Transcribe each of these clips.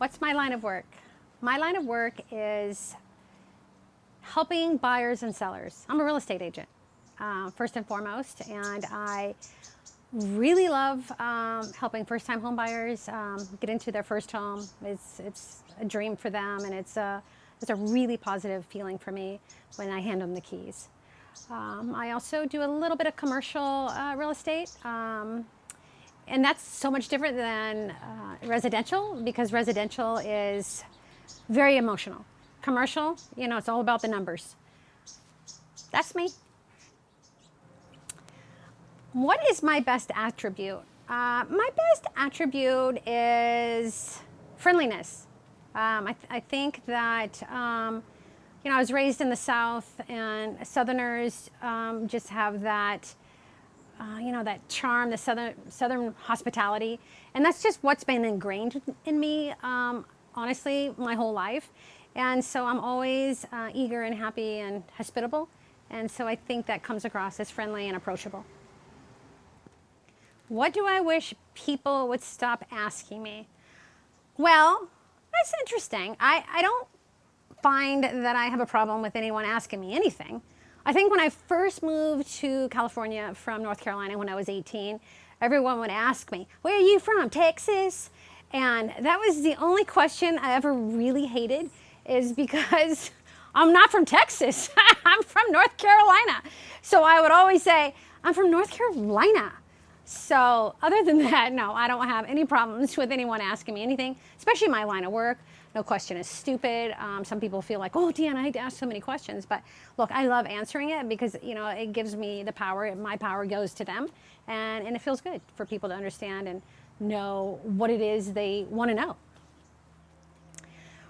What's my line of work? My line of work is helping buyers and sellers. I'm a real estate agent, first and foremost, and I really love helping first-time home buyers get into their first home. It's a dream for them, and it's a really positive feeling for me when I hand them the keys. I also do a little bit of commercial real estate, and that's so much different than residential, because residential is very emotional. Commercial, you know, it's all about the numbers. That's me. What is my best attribute? My best attribute is friendliness. I think that, you know, I was raised in the South, and Southerners just have that, you know, that charm, the Southern hospitality. And that's just what's been ingrained in me, honestly, my whole life. And so I'm always eager and happy and hospitable. And so I think that comes across as friendly and approachable. What do I wish people would stop asking me? Well, that's interesting. I don't find that I have a problem with anyone asking me anything. I think when I first moved to California from North Carolina when I was 18, everyone would ask me, "Where are you from, Texas?" And that was the only question I ever really hated, is because I'm not from Texas. I'm from North Carolina. So I would always say, "I'm from North Carolina." So other than that, no, I don't have any problems with anyone asking me anything, especially my line of work. No question is stupid. Some people feel like, "Oh, Deanne, I hate to ask so many questions." But look, I love answering it because, you know, it gives me the power. My power goes to them. And it feels good for people to understand and know what it is they want to know.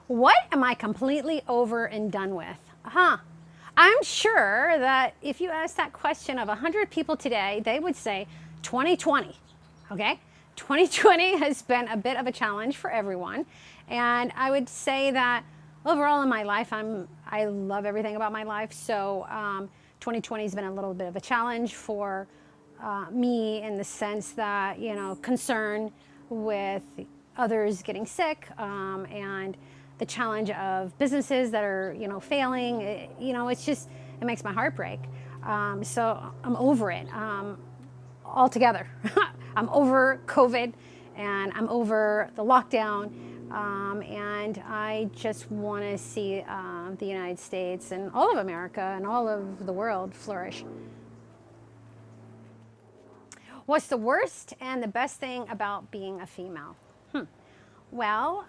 What am I completely over and done with? I'm sure that if you ask that question of 100 people today, they would say 2020, okay? 2020 has been a bit of a challenge for everyone. And I would say that overall in my life, I love everything about my life. So 2020 has been a little bit of a challenge for me, in the sense that, you know, concern with others getting sick, and the challenge of businesses that are, you know, failing. You know, it's just, it makes my heart break. So I'm over it altogether. I'm over COVID, and I'm over the lockdown, and I just want to see the United States and all of America and all of the world flourish. What's the worst and the best thing about being a female? Well,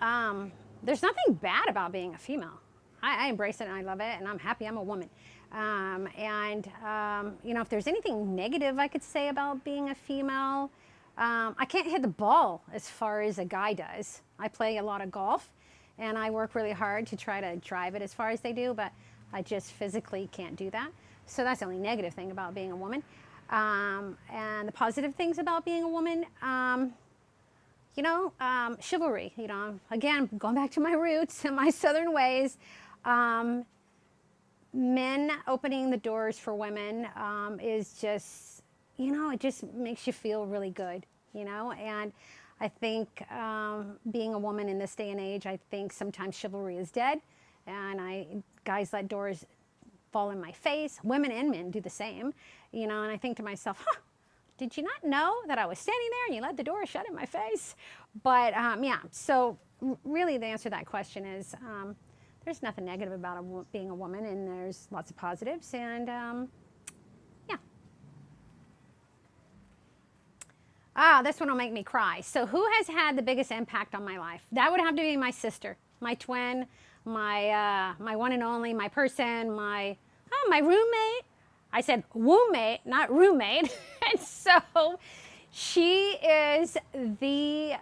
there's nothing bad about being a female. I embrace it and I love it, and I'm happy I'm a woman. You know, if there's anything negative I could say about being a female, I can't hit the ball as far as a guy does. I play a lot of golf, and I work really hard to try to drive it as far as they do, but I just physically can't do that. So that's the only negative thing about being a woman. And the positive things about being a woman, you know, chivalry, you know, again, going back to my roots and my Southern ways, men opening the doors for women is just, you know, it just makes you feel really good, you know. And I think being a woman in this day and age, I think sometimes chivalry is dead, and guys let doors fall in my face. Women and men do the same, you know, and I think to myself, did you not know that I was standing there and you let the door shut in my face? But yeah, so really the answer to that question is there's nothing negative about being a woman, and there's lots of positives, and yeah. This one will make me cry. So who has had the biggest impact on my life? That would have to be my sister, my twin, my one and only, my person, my roommate. I said woo-mate, not roommate. And so she is the,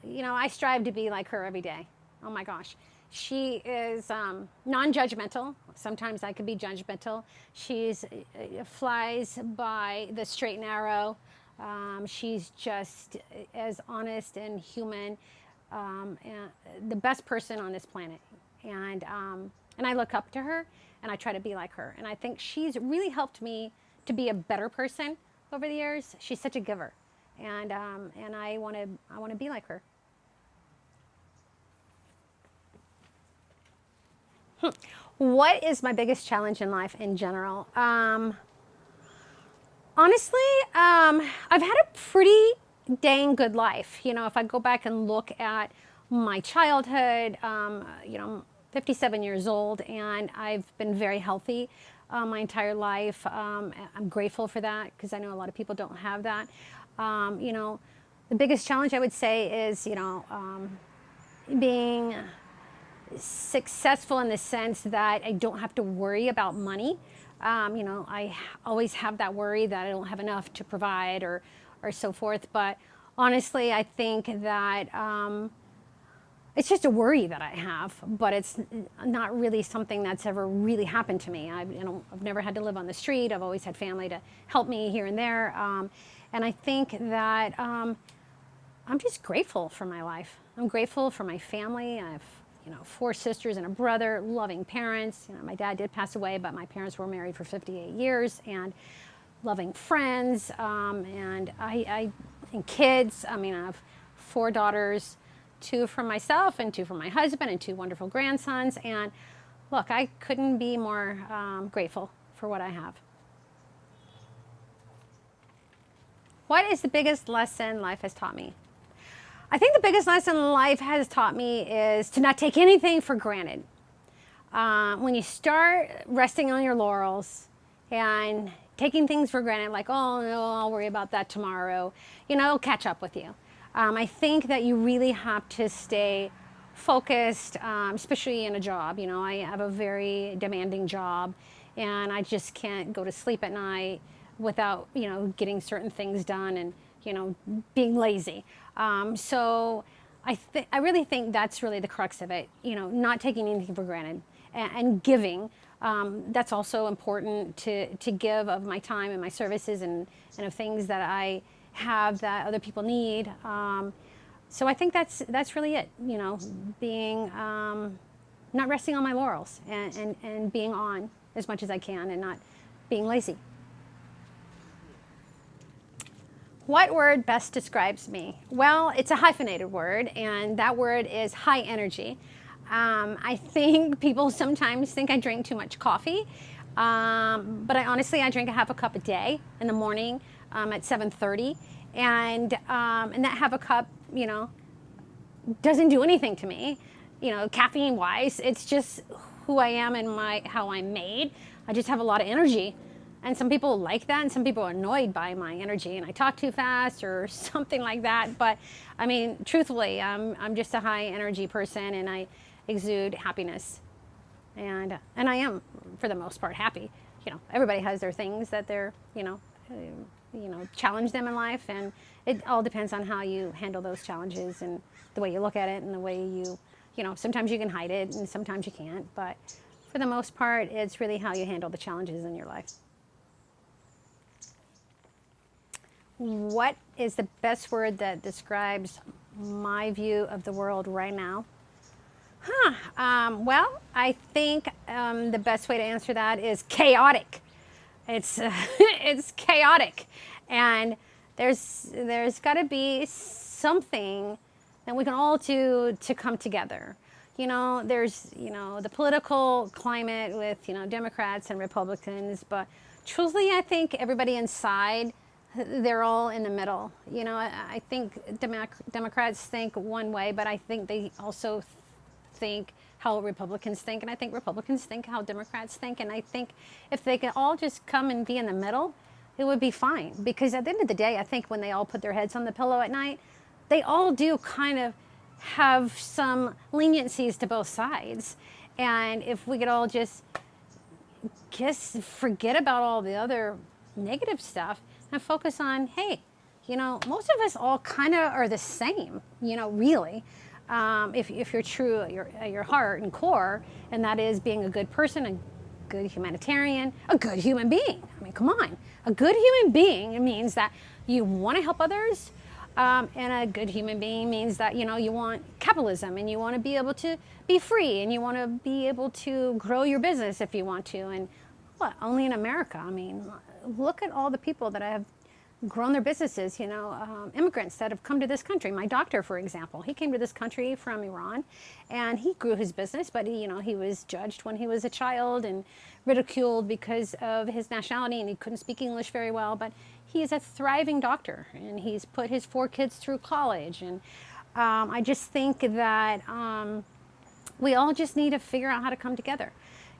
you know, I strive to be like her every day. Oh my gosh. She is non-judgmental. Sometimes I can be judgmental. She's flies by the straight and narrow. She's just as honest and human, and the best person on this planet. And I look up to her, and I try to be like her. And I think she's really helped me to be a better person over the years. She's such a giver, and I want to be like her. What is my biggest challenge in life in general? Honestly, I've had a pretty dang good life. You know, if I go back and look at my childhood, 57 years old, and I've been very healthy my entire life. I'm grateful for that because I know a lot of people don't have that. The biggest challenge I would say is, being successful in the sense that I don't have to worry about money. I always have that worry that I don't have enough to provide or so forth. But honestly, I think that it's just a worry that I have, but it's not really something that's ever really happened to me. I've never had to live on the street. I've always had family to help me here and there. And I think that I'm just grateful for my life. I'm grateful for my family. I have 4 sisters and a brother, loving parents. My dad did pass away, but my parents were married for 58 years, and loving friends, and kids. I have 4 daughters, 2 from myself and 2 from my husband, and 2 wonderful grandsons. And look, I couldn't be more grateful for what I have. What is the biggest lesson life has taught me? I think the biggest lesson life has taught me is to not take anything for granted. When you start resting on your laurels and taking things for granted, like, oh no, I'll worry about that tomorrow, it'll catch up with you. I think that you really have to stay focused, especially in a job. I have a very demanding job, and I just can't go to sleep at night without, getting certain things done and, being lazy. So I really think that's really the crux of it, not taking anything for granted and giving. That's also important to give of my time and my services and of things that I have that other people need. So I think that's really it, being, not resting on my laurels and being on as much as I can and not being lazy. What word best describes me? Well, it's a hyphenated word, and that word is high energy. I think people sometimes think I drink too much coffee, but I drink a half a cup a day in the morning at 7:30, and that half a cup, doesn't do anything to me, caffeine-wise. It's just who I am and how I'm made. I just have a lot of energy. And some people like that, and some people are annoyed by my energy, and I talk too fast or something like that. But truthfully, I'm just a high energy person, and I exude happiness, and I am for the most part happy. Everybody has their things that they're challenge them in life, and it all depends on how you handle those challenges and the way you look at it and the way you sometimes you can hide it and sometimes you can't. But for the most part, it's really how you handle the challenges in your life. What is the best word that describes my view of the world right now? Well, I think the best way to answer that is chaotic. It's it's chaotic, and there's got to be something that we can all do to come together. There's the political climate with Democrats and Republicans, but truthfully, I think everybody inside, they're all in the middle. I think Democrats think one way, but I think they also think how Republicans think, and I think Republicans think how Democrats think, and I think if they could all just come and be in the middle, it would be fine. Because at the end of the day, I think when they all put their heads on the pillow at night, they all do kind of have some leniencies to both sides. And if we could all just forget about all the other negative stuff and focus on, hey, most of us all kind of are the same, really. If you're true at your heart and core, and that is being a good person, a good humanitarian, a good human being. Come on. A good human being means that you want to help others, and a good human being means that, you want capitalism, and you want to be able to be free, and you want to be able to grow your business if you want to. And only in America. Look at all the people that have grown their businesses, immigrants that have come to this country. My doctor, for example, he came to this country from Iran, and he grew his business, but he was judged when he was a child and ridiculed because of his nationality, and he couldn't speak English very well, but he is a thriving doctor, and he's put his 4 kids through college. And I just think that we all just need to figure out how to come together.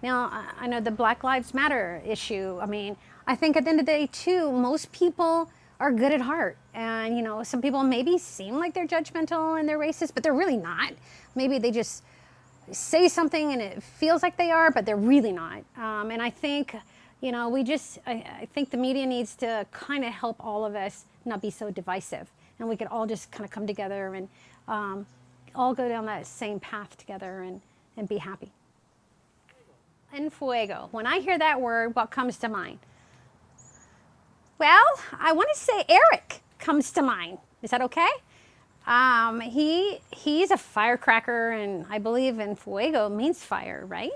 Now, I know the Black Lives Matter issue. I mean, I think at the end of the day, too, most people are good at heart. And, some people maybe seem like they're judgmental and they're racist, but they're really not. Maybe they just say something and it feels like they are, but they're really not. And I think, I think the media needs to kind of help all of us not be so divisive. And we could all just kind of come together and all go down that same path together and be happy. Enfuego. When I hear that word, what comes to mind? Well, I want to say Eric comes to mind. Is that okay? He's a firecracker, and I believe Enfuego means fire, right?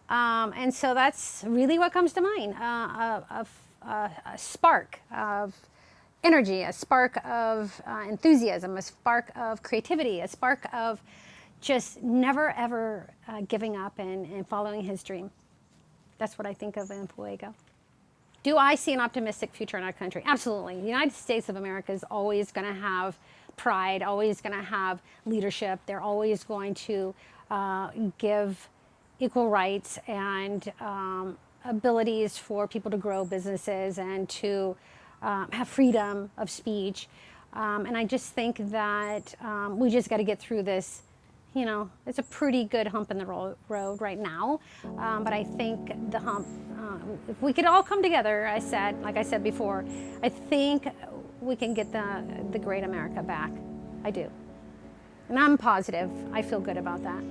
And so that's really what comes to mind. A spark of energy, a spark of enthusiasm, a spark of creativity, a spark of just never ever giving up and following his dream. That's what I think of Enfuego. Do I see an optimistic future in our country? Absolutely. The United States of America is always going to have pride, always going to have leadership. They're always going to give equal rights and abilities for people to grow businesses and to have freedom of speech. And I just think that we just got to get through this. It's a pretty good hump in the road right now. But I think the hump, if we could all come together, like I said before, I think we can get the great America back. I do. And I'm positive. I feel good about that.